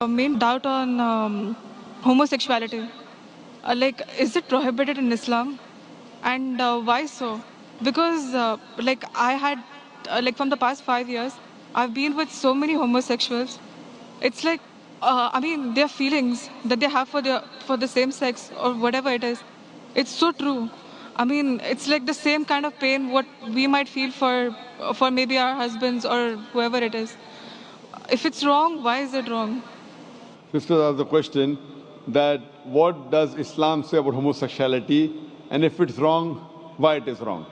main doubt on homosexuality. Is it prohibited in Islam? And why so? Because, I had, from the past 5 years, I've been with so many homosexuals. It's their feelings that they have for the same sex or whatever it is. It's so true. It's like the same kind of pain what we might feel for maybe our husbands or whoever it is. If it's wrong, why is it wrong? Sister asked the question that what does Islam say about homosexuality, and if it's wrong, why it is wrong.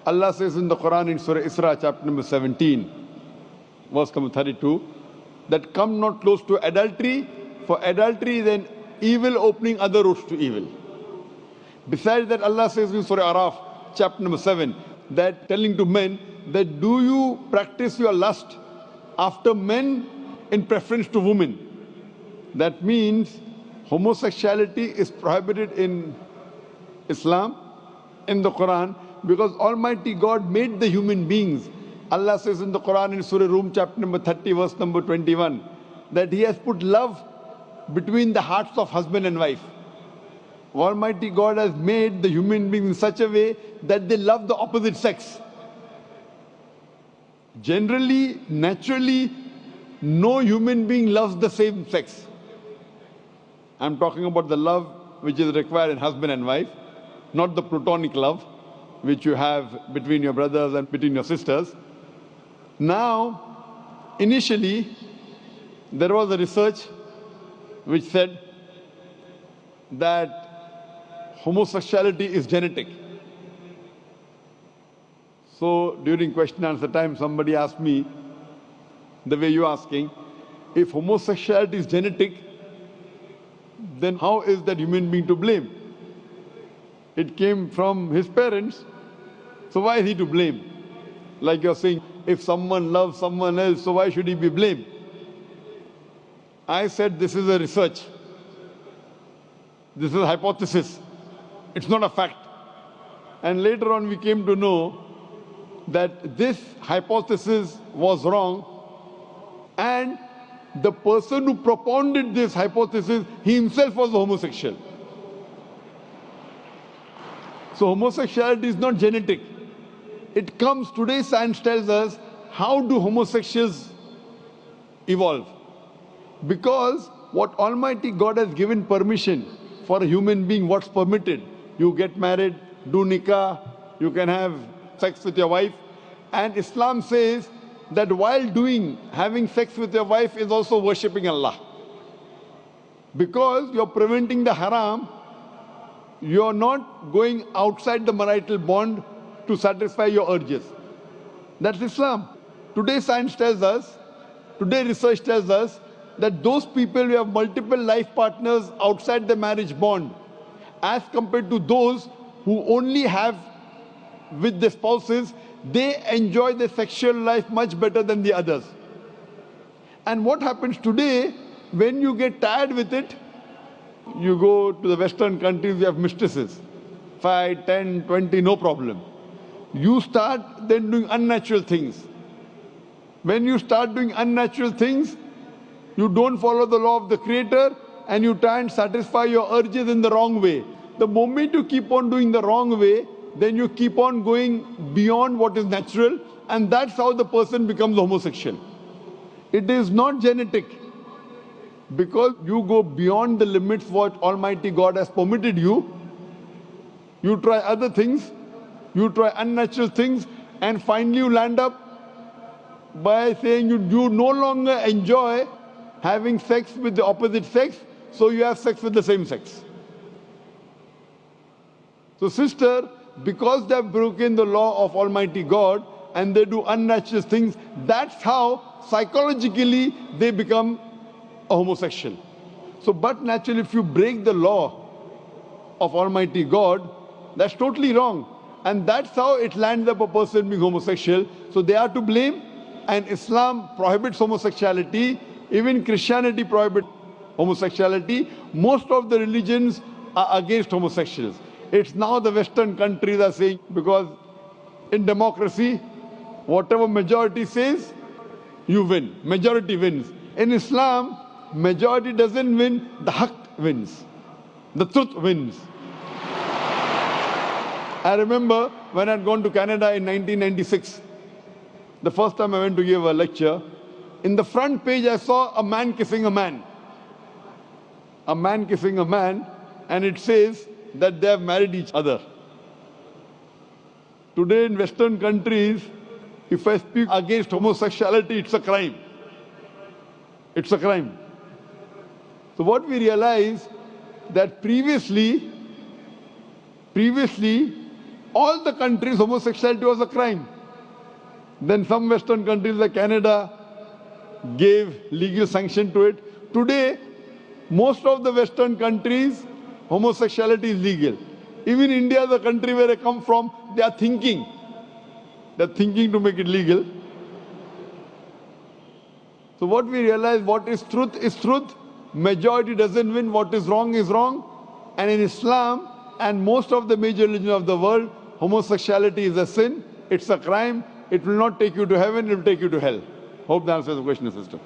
Allah says in the Quran in Surah Isra chapter number 17, verse number 32, that come not close to adultery, for adultery is an evil opening other roads to evil. Besides that, Allah says in Surah Araf chapter number 7, that telling to men that do you practice your lust after men in preference to women. That means homosexuality is prohibited in Islam, in the Quran, because Almighty God made the human beings. Allah says in the Quran in Surah Rum chapter number 30 verse number 21 that He has put love between the hearts of husband and wife. Almighty God has made the human beings in such a way that they love the opposite sex. Generally, naturally, no human being loves the same sex. I'm talking about the love which is required in husband and wife, not the platonic love which you have between your brothers and between your sisters. Now, initially, there was a research which said that homosexuality is genetic. So during question and answer time, somebody asked me, the way you're asking, if homosexuality is genetic, then how is that human being to blame? It came from his parents, so why is he to blame? Like you're saying, if someone loves someone else, so why should he be blamed? I said this is a research. This is a hypothesis. It's not a fact. And later on we came to know that this hypothesis was wrong, and the person who propounded this hypothesis, he himself was a homosexual. So homosexuality is not genetic. It comes, today science tells us, how do homosexuals evolve? Because what Almighty God has given permission for a human being, what's permitted. You get married, do nikah, you can have sex with your wife. And Islam says that while having sex with your wife is also worshipping Allah. Because you're preventing the haram, you're not going outside the marital bond to satisfy your urges. That's Islam. Today science tells us, today research tells us that those people who have multiple life partners outside the marriage bond, as compared to those who only have with the spouses, they enjoy their sexual life much better than the others. And what happens today, when you get tired with it, you go to the Western countries, you have mistresses, 5, 10, 20, no problem. You start then doing unnatural things. When you start doing unnatural things, you don't follow the law of the Creator and you try and satisfy your urges in the wrong way. The moment you keep on doing the wrong way, then you keep on going beyond what is natural, and that's how the person becomes homosexual. It is not genetic. Because you go beyond the limits what Almighty God has permitted you, you try other things, you try unnatural things, and finally you land up by saying you no longer enjoy having sex with the opposite sex, so you have sex with the same sex. So sister, because they have broken the law of Almighty God and they do unnatural things, that's how psychologically they become a homosexual. So, but naturally, if you break the law of Almighty God, that's totally wrong. And that's how it lands up a person being homosexual. So they are to blame, and Islam prohibits homosexuality. Even Christianity prohibits homosexuality. Most of the religions are against homosexuals. It's now the Western countries are saying, because in democracy, whatever majority says, you win. Majority wins. In Islam, majority doesn't win, the haq wins. The truth wins. I remember when I'd gone to Canada in 1996, the first time I went to give a lecture, in the front page I saw a man kissing a man. A man kissing a man, and it says that they have married each other. Today in Western countries, if I speak against homosexuality, it's a crime. It's a crime. So what we realize that previously, all the countries, homosexuality was a crime. Then some Western countries like Canada gave legal sanction to it. Today, most of the Western countries, homosexuality is legal. Even India, the country where I come from, they are thinking. They're thinking to make it legal. So what we realize, what is truth. Majority doesn't win. What is wrong is wrong. And in Islam and most of the major religions of the world, homosexuality is a sin. It's a crime. It will not take you to heaven. It will take you to hell. Hope that answers the question, sister.